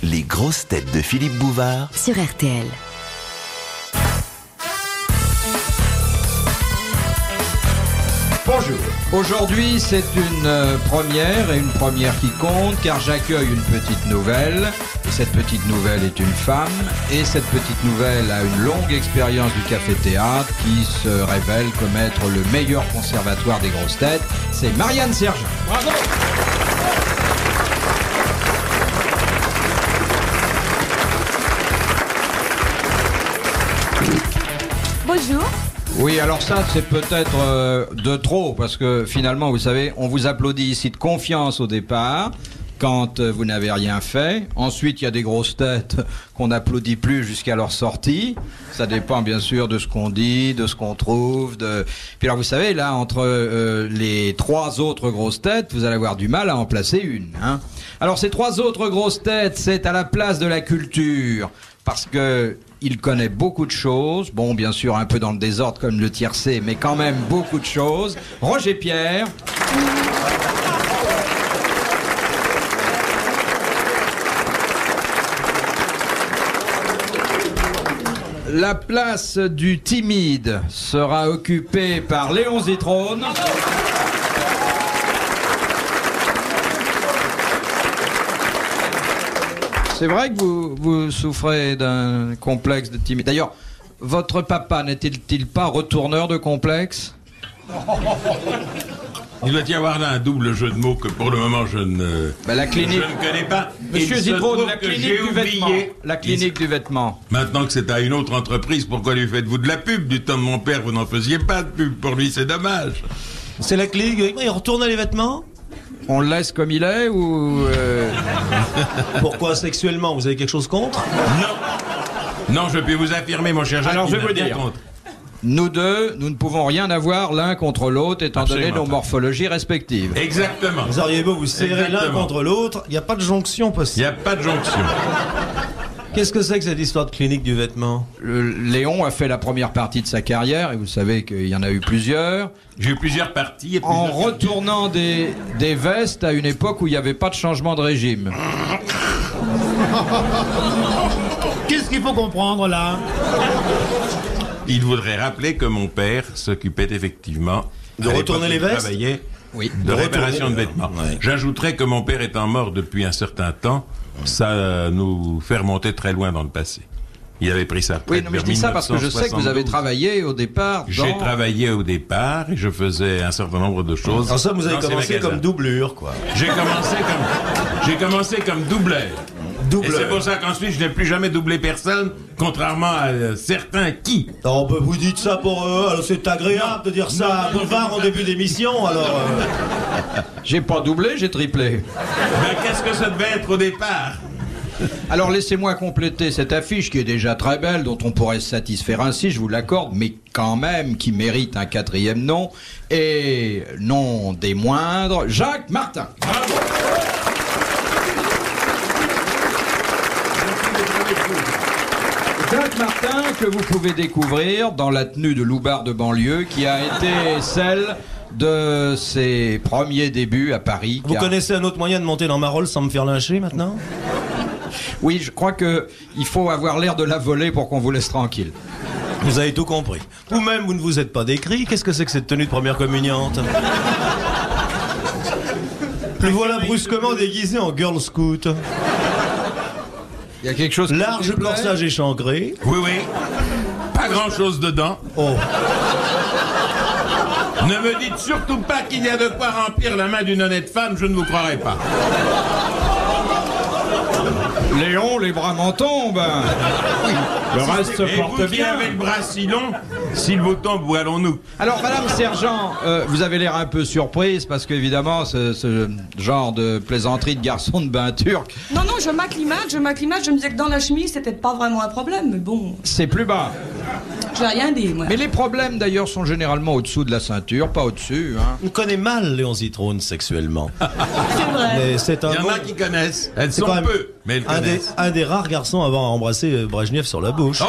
Les grosses têtes de Philippe Bouvard sur RTL. Bonjour. Aujourd'hui, c'est une première, et une première qui compte, car j'accueille une petite nouvelle. Et cette petite nouvelle est une femme. Et cette petite nouvelle a une longue expérience du café-théâtre qui se révèle comme être le meilleur conservatoire des grosses têtes. C'est Marianne Sergent. Bravo! Bonjour. Oui, alors ça, c'est peut-être de trop, parce que finalement, vous savez, on vous applaudit ici de confiance au départ, quand vous n'avez rien fait. Ensuite, il y a des grosses têtes qu'on n'applaudit plus jusqu'à leur sortie. Ça dépend bien sûr de ce qu'on dit, de ce qu'on trouve. Puis alors, vous savez, là, entre les trois autres grosses têtes, vous allez avoir du mal à en placer une. Hein. Alors, ces trois autres grosses têtes, c'est à la place de la culture, parce que il connaît beaucoup de choses. Bon, bien sûr, un peu dans le désordre comme le tiercé, mais quand même beaucoup de choses. Roger Pierre. La place du timide sera occupée par Léon Zitrone. C'est vrai que vous souffrez d'un complexe de timide. D'ailleurs, votre papa n'était-il pas retourneur de complexe ? Il doit y avoir là un double jeu de mots que pour le moment je ne connais pas. Monsieur Zitrone, la clinique j'ai du vêtement. oublié. La clinique du vêtement. Maintenant que c'est à une autre entreprise, pourquoi lui faites-vous de la pub ? Du temps de mon père, vous n'en faisiez pas de pub. Pour lui, c'est dommage. C'est la clinique. Il retourne les vêtements. On le laisse comme il est ou... Pourquoi sexuellement ? Vous avez quelque chose contre ? Non, je peux vous affirmer, mon cher Jacques. Alors, je vais vous dire. Nous deux, nous ne pouvons rien avoir l'un contre l'autre, étant donné nos morphologies respectives. Exactement. Vous auriez beau vous serrer l'un contre l'autre, il n'y a pas de jonction Il possible. n'y a pas de jonction. Qu'est-ce que c'est que cette histoire de clinique du vêtement ? Léon a fait la première partie de sa carrière, et vous savez qu'il y en a eu plusieurs, J'ai eu plusieurs parties. Et en plusieurs retournant des vestes à une époque où il n'y avait pas de changement de régime. Qu'est-ce qu'il faut comprendre là ? Il voudrait rappeler que mon père s'occupait effectivement De à retourner l'époque où les il vestes ? travaillait, Oui. de réparation de vêtements. Ouais. J'ajouterais que mon père étant mort depuis un certain temps, ça nous fait remonter très loin dans le passé. Il avait pris sa retraite. Oui, non, mais je dis ça parce que je sais que vous avez travaillé au départ dans... J'ai travaillé au départ et je faisais un certain nombre de choses. Alors ça, vous avez dans ces commencé magasins. comme doublure, quoi. J'ai commencé comme doubleur. Et c'est pour Doubleur. ça qu'ensuite je n'ai plus jamais doublé personne, contrairement à certains qui. Oh, bah, vous dites ça pour eux, alors c'est agréable de dire ça à Bouvard en début d'émission, alors... J'ai pas doublé, j'ai triplé. Ben, qu'est-ce que ça devait être au départ ? Alors laissez-moi compléter cette affiche qui est déjà très belle, dont on pourrait se satisfaire ainsi, je vous l'accorde, mais quand même qui mérite un quatrième nom, et non des moindres, Jacques Martin. Bravo. Jacques Martin, que vous pouvez découvrir dans la tenue de loupard de banlieue, qui a été celle de ses premiers débuts à Paris. Vous connaissez un autre moyen de monter dans ma Rolls sans me faire lyncher, maintenant ? Oui, je crois que il faut avoir l'air de la voler pour qu'on vous laisse tranquille. Vous avez tout compris. Vous-même, vous ne vous êtes pas décrit. Qu'est-ce que c'est que cette tenue de première communiante ? Le voilà brusquement déguisé en girl scout. Il y a quelque chose... Large corsage échancré. Oui, oui. Pas grand-chose dedans. Oh. Ne me dites surtout pas qu'il y a de quoi remplir la main d'une honnête femme, je ne vous croirai pas. Léon, les bras m'en tombent. Le reste se Et porte vous qui bien. avez le bras si long, s'il vous tombe, où allons-nous ? Alors, Madame Sergent, vous avez l'air un peu surprise parce qu'évidemment, ce genre de plaisanterie de garçon de bain turc, Non, je m'acclimate, je me disais que dans la chemise, c'était pas vraiment un problème, mais bon, c'est plus bas. j'ai rien dit, moi. Mais les problèmes, d'ailleurs, sont généralement au-dessous de la ceinture, pas au-dessus. Hein. On connaît mal Léon Zitrone sexuellement. C'est vrai. Mais c'est un Il y en bon- a qui connaissent. Elles C'est sont quand même peu, mais elles connaissent. un des rares garçons à avoir embrassé Brejnev sur la bouche. Oh !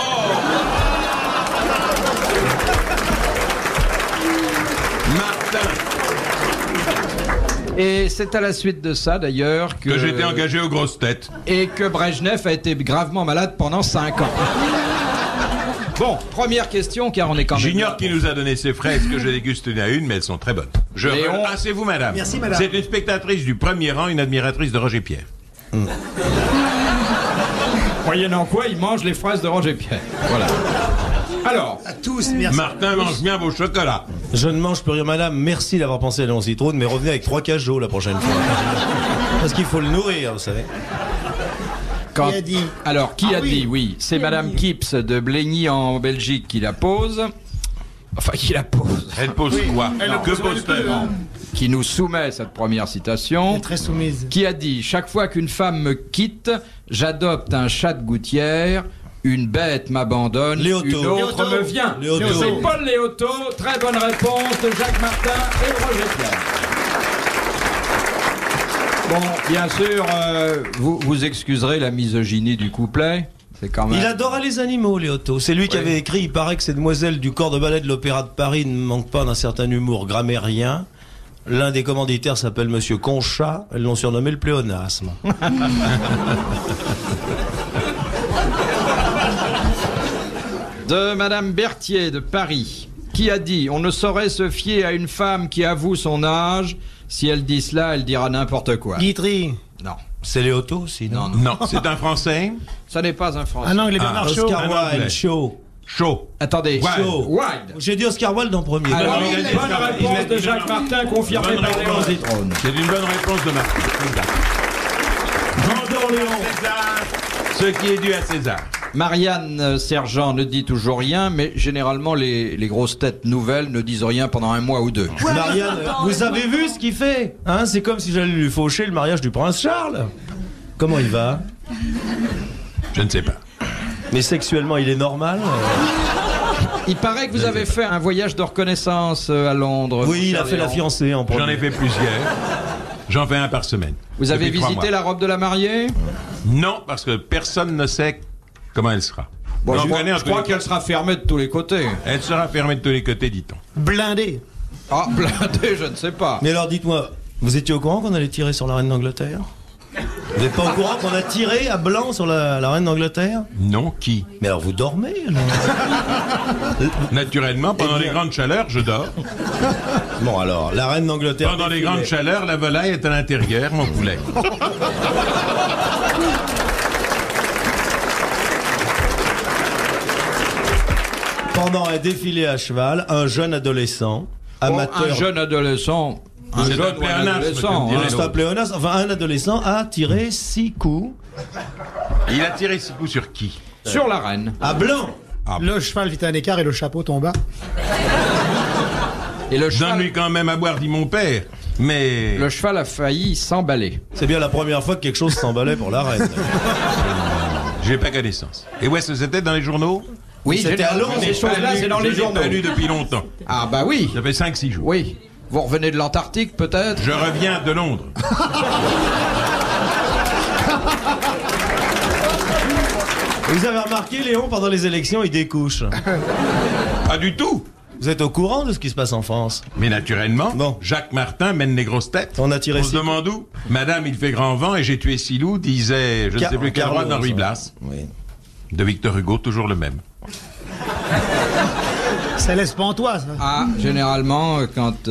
Martin. Et c'est à la suite de ça, d'ailleurs, Que j'étais engagé aux grosses têtes. et que Brejnev a été gravement malade pendant 5 ans. Bon, première question, car on est quand même... J'ignore qui nous a donné ces fraises que je déguste une à une, mais elles sont très bonnes. Léon. Ah, c'est vous, madame. Merci, madame. C'est une spectatrice du premier rang, une admiratrice de Roger Pierre. Moyennant quoi, il mange les fraises de Roger Pierre. Voilà. Alors, À tous, merci. Martin mange bien vos chocolats. Je ne mange plus rien, madame. Merci d'avoir pensé à Léon Zitrone, mais revenez avec 3 cajots la prochaine fois. Parce qu'il faut le nourrir, vous savez. quand... Qui a dit? Alors, qui Ah a oui. dit, oui, c'est Madame Kips de Blény en Belgique qui la pose. Enfin, qui la pose. Elle pose quoi? Que pose-t-elle? Qui nous soumet cette première Elle citation. est très soumise. Qui a dit: chaque fois qu'une femme me quitte, j'adopte un chat de gouttière, une bête m'abandonne, Léoto. une autre Léoto. me vient. Léoto. C'est Paul Léoto. Très bonne réponse de Jacques Martin et Roger Pierre. Bon, bien sûr, vous excuserez la misogynie du couplet. C'est quand même... Il adorait les animaux, Léoto. C'est lui qui Oui. avait écrit. Il paraît que ces demoiselles du corps de ballet de l'Opéra de Paris ne manquent pas d'un certain humour grammairien. L'un des commanditaires s'appelle Monsieur Conchat. Elles l'ont surnommé le pléonasme. De Madame Berthier de Paris, qui a dit: on ne saurait se fier à une femme qui avoue son âge. Si elle dit cela, elle dira n'importe quoi. Guitry. Non, C'est Léoto aussi, non? non. Non, c'est un Français. Ça n'est pas un Français. Un anglais Bernard Shaw. Oscar Un Anglais. Wilde, Shaw. Chaud. Attendez. Wilde. Wilde. J'ai dit Oscar Wilde en premier. Alors, non, une il a dit bonne Oscar Wilde. réponse Il a de dit Jacques non. Martin, confirmée Bonne par Léon réponse. Zitrone. C'est une bonne réponse de Martin. J'adore Léon. César, ce qui est dû à César. Marianne Sergent ne dit toujours rien, mais généralement les grosses têtes nouvelles ne disent rien pendant un mois ou deux. Marianne, vous avez vu ce qu'il fait, hein? C'est comme si j'allais lui faucher le mariage du prince Charles. Comment il va? Je ne sais pas. Mais sexuellement, il est normal? Il paraît que vous avez fait un voyage de reconnaissance à Londres. Oui, il a cher fait la Léon. fiancée en premier. J'en ai fait plusieurs. J'en fais un par semaine. Vous avez Depuis 3 visité mois. la robe de la mariée? Non, parce que personne ne sait comment elle sera. Bon, J'en je connais en crois tous les cas. qu'elle sera fermée de tous les côtés. Elle sera fermée de tous les côtés, dit-on. Blindé. Ah, blindée, je ne sais pas. Mais alors dites-moi, vous étiez au courant qu'on allait tirer sur la reine d'Angleterre? Vous n'êtes pas au courant qu'on a tiré à blanc sur la reine d'Angleterre? Non, qui? Mais alors vous dormez alors? Naturellement, pendant les grandes chaleurs, je dors. Bon alors, la reine d'Angleterre... Pendant les défilait. grandes chaleurs, la volaille est à l'intérieur, mon poulet. Pendant un défilé à cheval, un jeune adolescent, amateur... Un jeune adolescent. Un C'est jeune un ou un pléonasme, adolescent. comme dirait hein. C'est un pléonasme. Enfin, un adolescent a tiré 6 coups Il a tiré 6 coups sur qui? Sur la reine. à blanc. Le cheval fit un écart et le chapeau tomba. Et le cheval, Donne-lui quand même à boire, dit mon père. Mais le cheval a failli s'emballer. C'est bien la première fois que quelque chose s'emballait pour la reine. j'ai pas connaissance. Et où est-ce que c'était dans les journaux? Oui, C'était à généralement, Londres, ces choses-là, c'est dans les Je l'ai journaux. pas lu depuis longtemps. Ah bah oui, Ça fait 5-6 jours. oui. Vous revenez de l'Antarctique peut-être? Je reviens de Londres. Vous avez remarqué, Léon, pendant les élections, il découche. Pas du tout. Vous êtes au courant de ce qui se passe en France? Mais naturellement, Bon. Jacques Martin mène les grosses têtes. On a tiré On se 6 demande où? Madame, il fait grand vent et j'ai tué 6 loups, disait, je ne sais plus quel roi d'Henri Blas. Oui. De Victor Hugo, toujours le même. Ça laisse pantois, ça. Ah, généralement, quand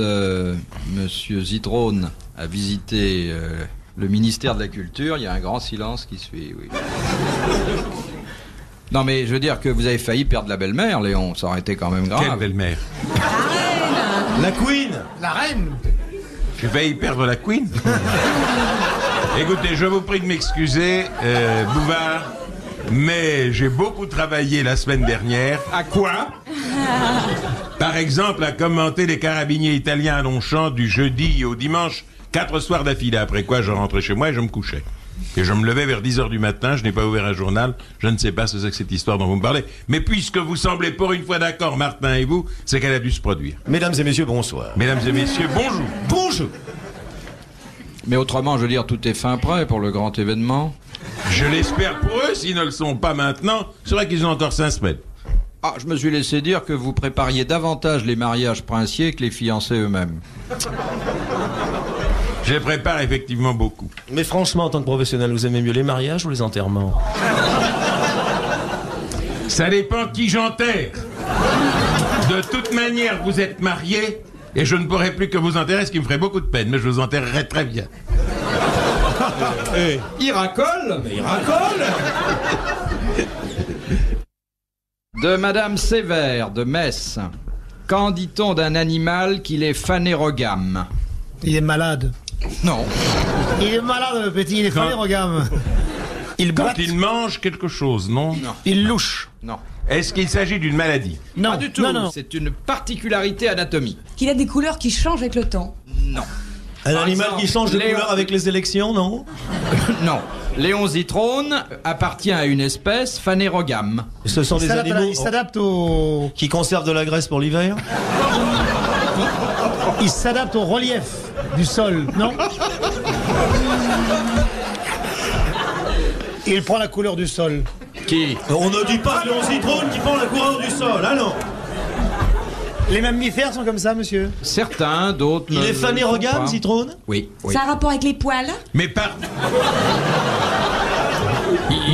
Monsieur Zitrone a visité le ministère de la Culture, il y a un grand silence qui suit, oui. Non mais je veux dire que vous avez failli perdre la belle-mère, Léon, ça aurait été quand même Quelle grave. belle-mère. La Queen. La reine. J'ai failli perdre la Queen. Écoutez, je vous prie de m'excuser, Bouvard, mais j'ai beaucoup travaillé la semaine dernière. À quoi? Par exemple, à commenter les carabiniers italiens à Longchamp du jeudi au dimanche, 4 soirs d'affilée, après quoi je rentrais chez moi et je me couchais. Et je me levais vers 10h du matin, je n'ai pas ouvert un journal, je ne sais pas ce que c'est que cette histoire dont vous me parlez. Mais puisque vous semblez pour une fois d'accord, Martin et vous, c'est qu'elle a dû se produire. Mesdames et messieurs, bonsoir. Mesdames et messieurs, bonjour. Bonjour. Mais autrement, je veux dire, tout est fin prêt pour le grand événement. Je l'espère pour eux, s'ils ne le sont pas maintenant, c'est vrai qu'ils ont encore 5 semaines. Ah, je me suis laissé dire que vous prépariez davantage les mariages princiers que les fiancés eux-mêmes. Je les prépare effectivement beaucoup. Mais franchement, en tant que professionnel, vous aimez mieux les mariages ou les enterrements? Ça dépend qui j'enterre. De toute manière, vous êtes mariés et je ne pourrai plus que vous enterrer, ce qui me ferait beaucoup de peine, mais je vous enterrerai très bien. Il racole. Mais il racole. De Madame Sévère, de Metz. Qu'en dit-on d'un animal qu'il est phanérogame? Il est malade. Non. Il est malade, le petit, il est phanérogame. Il Quand boite, il mange quelque chose, non? il louche. Non. Est-ce qu'il s'agit d'une maladie? Non, Pas du tout. non. C'est une particularité anatomique. Qu'il a des couleurs qui changent avec le temps. Non. Un Par animal exemple, qui change de Léon- couleur avec les élections, non? Non. Léon Zitrone appartient à une espèce phanérogame. Ce sont des animaux Il s'adapte au... qui conservent de la graisse pour l'hiver? Il s'adapte au relief du sol, non? Il prend la couleur du sol. Qui? On ne dit pas Léon Zitrone qui prend la couleur du sol, ah non! Les mammifères sont comme ça, monsieur? Certains, d'autres. Il est phanérogame, Zitrone? Oui. Oui. Ça a un rapport avec les poils? Mais par...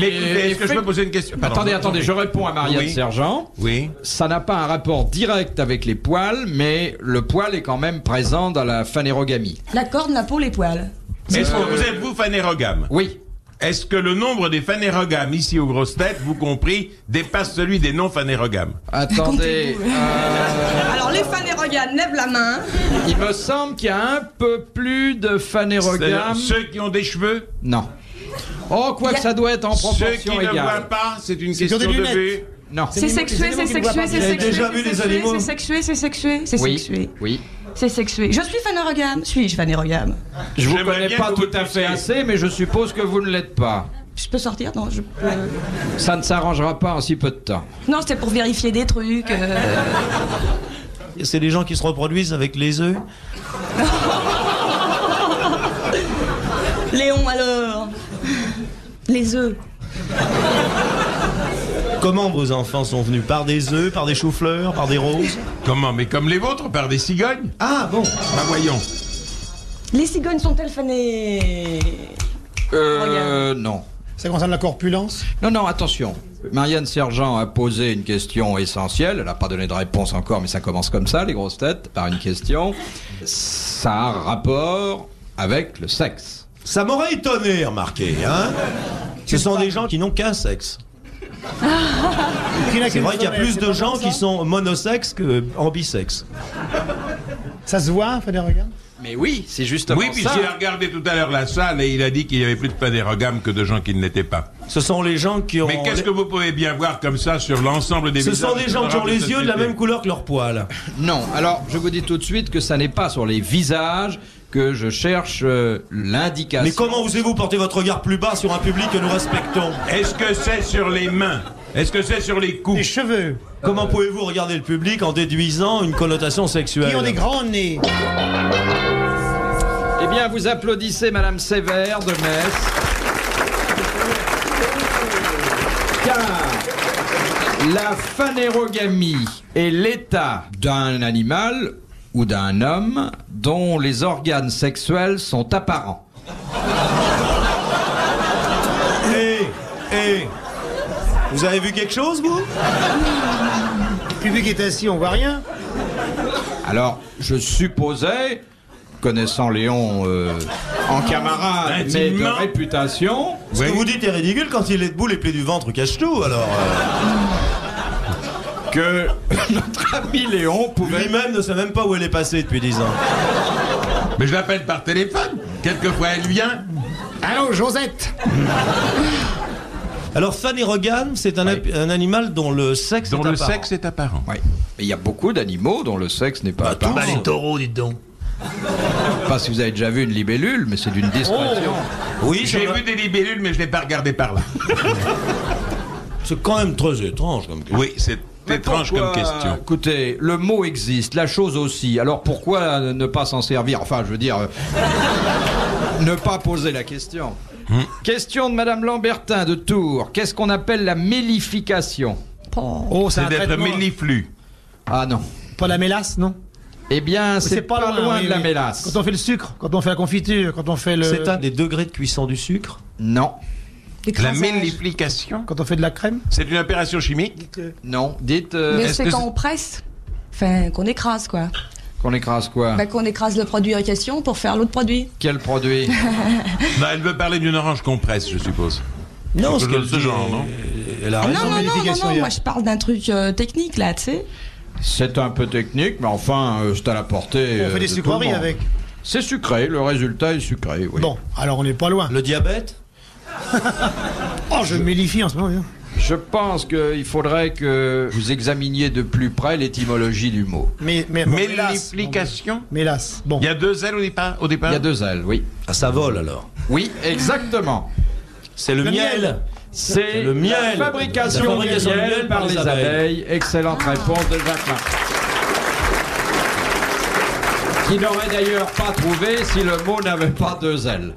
Mais est-ce que je peux poser une question? Pardon. Attendez, je réponds à Marianne Oui. Sergent. Oui. Ça n'a pas un rapport direct avec les poils, mais le poil est quand même présent dans la phanérogamie. La corne, la peau, les poils. Est-ce que vous êtes, vous, phanérogame? Oui. Est-ce que le nombre des phanérogames ici aux grosses têtes, vous compris, dépasse celui des non-phanérogames? Attendez. Alors les phanérogames, lève la main. Il me semble qu'il y a un peu plus de phanérogames. Ceux qui ont des cheveux? Non. Oh, quoi que ça doit être en Ceux qui proportion ne voient égale. pas, c'est une Ceux qui ont question des de lunettes. vue. Non. C'est sexué, c'est sexué, c'est Vous avez sexué. déjà vu c'est les sexué, animaux? C'est sexué, c'est sexué, c'est Oui. sexué. Oui. C'est sexué. Je suis phanérogames. Suis-je phanérogames? Je vous J'aimerais connais bien pas que tout vous à fait puissiez. assez, mais je suppose que vous ne l'êtes pas. Je peux sortir? Non, je peux... Ça ne s'arrangera pas en si peu de temps. Non, c'était pour vérifier des trucs. C'est des gens qui se reproduisent avec les œufs? Léon, alors? Les œufs. Comment vos enfants sont venus? Par des œufs, par des choux-fleurs, par des roses? Comment? Mais comme les vôtres, par des cigognes? Ah bon? Bah voyons. Les cigognes sont-elles fanées? Non. Ça concerne la corpulence? Non, attention. Marianne Sergent a posé une question essentielle. Elle n'a pas donné de réponse encore, mais ça commence comme ça, les grosses têtes, par une question. Ça a rapport avec le sexe. Ça m'aurait étonné, remarquez, hein? Ce sont des gens qui n'ont qu'un sexe. C'est vrai qu'il y a plus de gens qui sont monosexes que ambisexes. Ça se voit, phanérogame? Mais oui, c'est justement Oui, ça. puisqu'il a regardé tout à l'heure la salle et il a dit qu'il y avait plus de phanérogames que de gens qui ne l'étaient pas. Ce sont les gens qui ont... Mais qu'est-ce que vous pouvez bien voir comme ça sur l'ensemble des Ce visages sont des gens qui ont les yeux de la société? même couleur que leurs poils. Non, alors je vous dis tout de suite que ça n'est pas sur les visages que je cherche l'indication. Mais comment osez-vous porter votre regard plus bas sur un public que nous respectons? Est-ce que c'est sur les mains? Est-ce que c'est sur les Les coups? cheveux. Comment pouvez-vous regarder le public en déduisant une connotation sexuelle? Qui ont des grands nez. Eh bien, vous applaudissez Madame Sévère de Metz. Car la phanérogamie est l'état d'un animal ou d'un homme dont les organes sexuels sont apparents. Vous avez vu quelque chose, vous? Le public est assis, on voit rien. Alors, je supposais, connaissant Léon en camarade, mais de Intimement. réputation, Ce Oui. que vous dites est ridicule, quand il est debout, les plis du ventre cachent tout, alors... que notre ami Léon pouvait... Lui-même ne sait même pas où elle est passée depuis 10 ans. Mais je l'appelle par téléphone. Quelquefois elle vient. Allô, Josette? Alors, phanérogame, c'est un animal dont le sexe Dont est le apparent. sexe est apparent. Oui. Mais il y a beaucoup d'animaux dont le sexe n'est pas apparent. tous. taureaux, dites donc. Pas si vous avez déjà vu une libellule, mais c'est d'une discrétion. Oui, J'ai vu des libellules, mais je l'ai pas regardé par là. c'est quand même très étrange comme question. Oui, c'est étrange Pourquoi comme question. Écoutez, le mot existe, la chose aussi. Alors pourquoi ne pas s'en servir? Enfin, je veux dire, ne pas poser la question. Question de Madame Lambertin de Tours. Qu'est-ce qu'on appelle la mélification? Oh, c'est C'est un d'être traitement. méliflu. Ah non. Pas la mélasse, non? Eh bien, c'est pas loin de la mélasse. Quand on fait le sucre, quand on fait la confiture, quand on fait le... C'est un des degrés de cuisson du sucre? Non. La mellification. Quand on fait de la crème. C'est une opération chimique? Non. Dites... Mais c'est quand on presse. Enfin, qu'on écrase, quoi. Qu'on écrase quoi? Qu'on écrase le produit en question pour faire l'autre produit. Quel produit? Elle veut parler d'une orange qu'on presse, je suppose. Non, ce qu'elle dit, genre, non? Elle a raison. Non, moi je parle d'un truc technique, là, tu sais. C'est un peu technique, mais enfin, c'est à la portée. On fait des sucreries avec. C'est sucré, le résultat est sucré, oui. Bon, alors on n'est pas loin. Le diabète? Oh, je mellifie en ce moment. Je pense qu'il faudrait que vous examiniez de plus près l'étymologie du mot. Mellification? Mélasse. Bon. Il y a 2 L au départ? Il y a 2 L, oui. Ah, ça vole alors. Oui, exactement. C'est le miel. C'est le miel. La fabrication du miel par les abeilles. Excellente réponse de Jacquemin. Qui n'aurait d'ailleurs pas trouvé si le mot n'avait pas 2 L.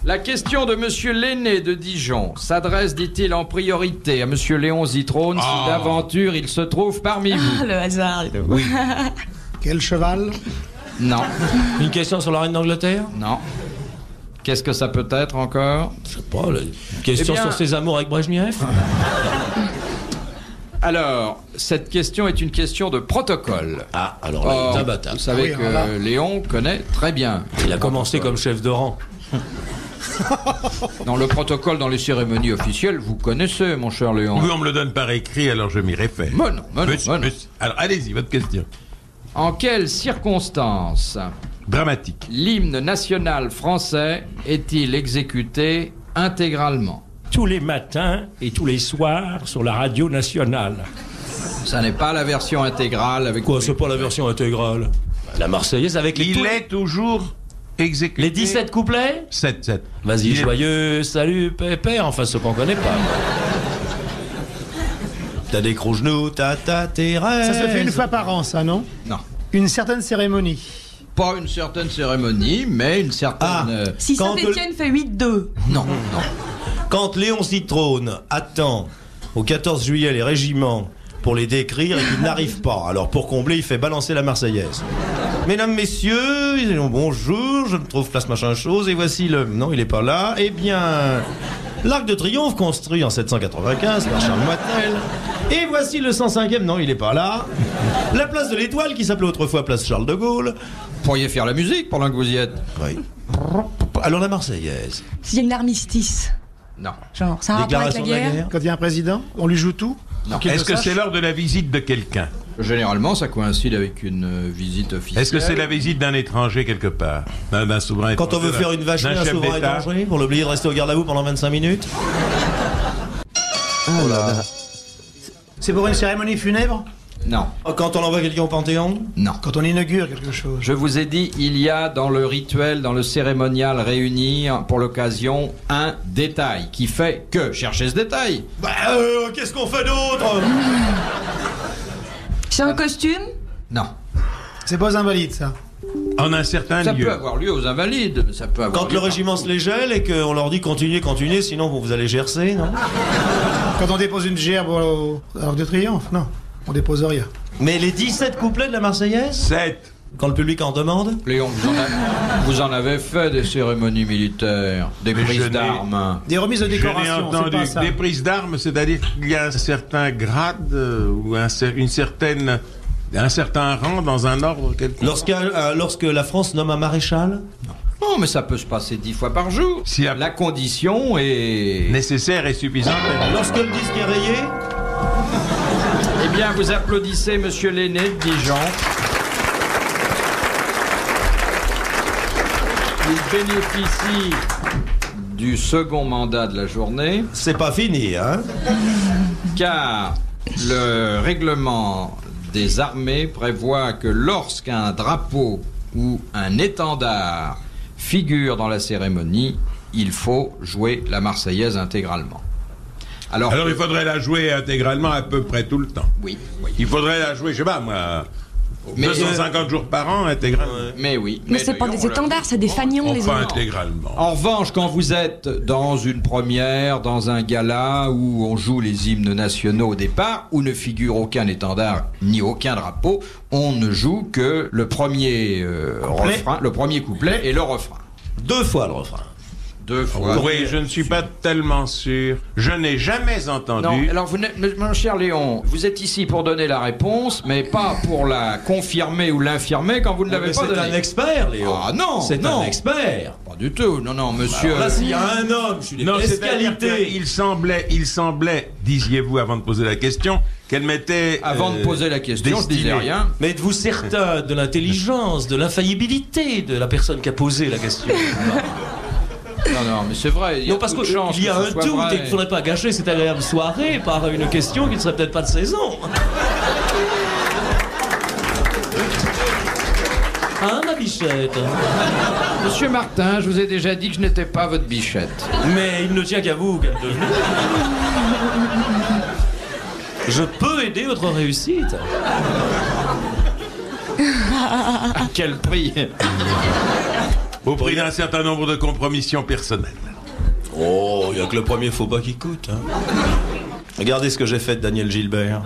La question de Monsieur Lenné de Dijon s'adresse, dit-il, en priorité à Monsieur Léon Zitrone, si d'aventure il se trouve parmi vous. Le hasard. Oui. Quel cheval? Non. Une question sur la reine d'Angleterre? Non. Qu'est-ce que ça peut être encore? Je sais pas, une question Eh bien- sur ses amours avec Brejnev? Alors, cette question est une question de protocole. Ah, alors là, il est imbattable. Vous savez Ah oui, que alors là- Léon connaît très bien. Il a commencé comme chef de rang. Dans le protocole, dans les cérémonies officielles, vous connaissez, mon cher Léon. Oui, on me le donne par écrit, alors je m'y réfère. Mais non, mais non, Monsieur, mais non. monsieur. Alors, allez-y, votre question. En quelles circonstances Dramatique. l'hymne national français est-il exécuté intégralement? Tous les matins et tous les soirs sur la radio nationale. Ça n'est pas la version intégrale avec... Quoi, c'est pas la version intégrale? La Marseillaise avec les Il est toujours exécuté. Les 17 couplets? 7. Vas-y, Il est- joyeux, salut, pépère, enfin ce qu'on connaît pas. T'as des gros genoux, t'as tes rêves. Ça se fait une fois par an, ça, non? Non. Une certaine cérémonie. Pas une certaine cérémonie, mais une certaine... Ah. Si Quand Saint-Étienne fait 8-2. Non, non. Quand Léon Zitrone attend au 14 juillet les régiments pour les décrire et qu'il n'arrive pas, alors pour combler, il fait balancer la Marseillaise. Mesdames, messieurs, ils disent bonjour, je me trouve place machin chose, et voici le... Non, il est pas là. Eh bien, l'Arc de Triomphe construit en 795 par Charles Moitel. Et voici le 105e, non, il est pas là. La place de l'Étoile, qui s'appelait autrefois place Charles de Gaulle. Vous pourriez faire la musique pendant que vous y êtes. Oui. Alors la Marseillaise. S'il y a une armistice. Non. Genre, ça a un rapport avec la Déclaration de la guerre. guerre. Quand il y a un président, on lui joue tout. Non. Qu'il Est-ce le que sache. c'est lors de la visite de quelqu'un? Généralement, ça coïncide avec une visite officielle. Est-ce que c'est la visite d'un étranger quelque part? D'un souverain Quand on veut étranger, faire une vacherie, d'un un chef souverain d'État? étranger, pour l'obliger de rester au garde à vous pendant 25 minutes. Oh là. C'est pour une cérémonie funèbre? Non, Quand on envoie quelqu'un au Panthéon? non. Quand on inaugure quelque chose. Je vous ai dit, il y a dans le rituel, dans le cérémonial réuni pour l'occasion, un détail qui fait que... Cherchez ce détail. Bah, qu'est-ce qu'on fait d'autre? C'est un costume. Non. C'est pas aux invalides, ça. En un certain Ça lieu. peut avoir lieu aux Invalides, mais ça peut avoir Quand lieu le régiment se les gèle et qu'on leur dit continuez, sinon vous allez gercer, non? Quand on dépose une gerbe au Arc de Triomphe, non. On dépose rien. Mais les 17 couplets de la Marseillaise? 7. Quand le public en demande? Léon, vous en avez fait des cérémonies militaires, des Mais je prises n'ai- d'armes. Des remises de Je l'ai décoration, c'est entendu. pas ça. Des prises d'armes, c'est-à-dire qu'il y a un certain grade ou un certain rang dans un ordre quelconque. Lorsque la France nomme un maréchal? Non, mais ça peut se passer 10 fois par jour. Si La condition est... nécessaire et suffisant. Lorsque le disque est rayé? Eh bien, vous applaudissez Monsieur Lenné de Dijon. Il bénéficie du second mandat de la journée. C'est pas fini, hein? Car le règlement des armées prévoit que lorsqu'un drapeau ou un étendard figure dans la cérémonie, il faut jouer la Marseillaise intégralement. Alors il faudrait la jouer intégralement à peu près tout le temps. Oui. Il faudrait la jouer, je sais pas moi, 250 jours par an intégralement. Mais oui. Mais c'est pas des étendards, c'est des fanions, les Enfin autres. intégralement. En revanche, quand vous êtes dans une première, dans un gala où on joue les hymnes nationaux au départ, où ne figure aucun étendard ni aucun drapeau, on ne joue que le premier refrain, le premier couplet et le refrain. 2 fois le refrain. 2 fois. Oui, je ne suis pas tellement sûr. Je n'ai jamais entendu. Non, alors mon cher Léon, vous êtes ici pour donner la réponse, mais pas pour la confirmer ou l'infirmer quand vous ne l'avez pas C'est donnée. un expert, Léon. Ah non, C'est non. un expert. Pas du tout, non, monsieur. Alors là, s'il y a un homme, je suis Non, des c'est-à-dire qualités. qu'il semblait, disiez-vous avant de poser la question, qu'elle m'était... Avant de poser la question, je disais destinée. rien. Mais êtes-vous certain de l'intelligence, de l'infaillibilité de la personne qui a posé la question? Non, mais c'est vrai. Il y a Non, parce peu de qu'il chances y a que ce un soit doute vrai. et qu'il ne faudrait pas gâcher cette agréable soirée par une question qui ne serait peut-être pas de saison. Hein, ma bichette? Monsieur Martin, je vous ai déjà dit que je n'étais pas votre bichette. Mais il ne tient qu'à vous, qu'elle devine. Je peux aider votre réussite. À quel prix? Au prix d'un certain nombre de compromissions personnelles. Oh, il n'y a que le premier faux pas qui coûte. Hein. Regardez ce que j'ai fait de Daniel Gilbert.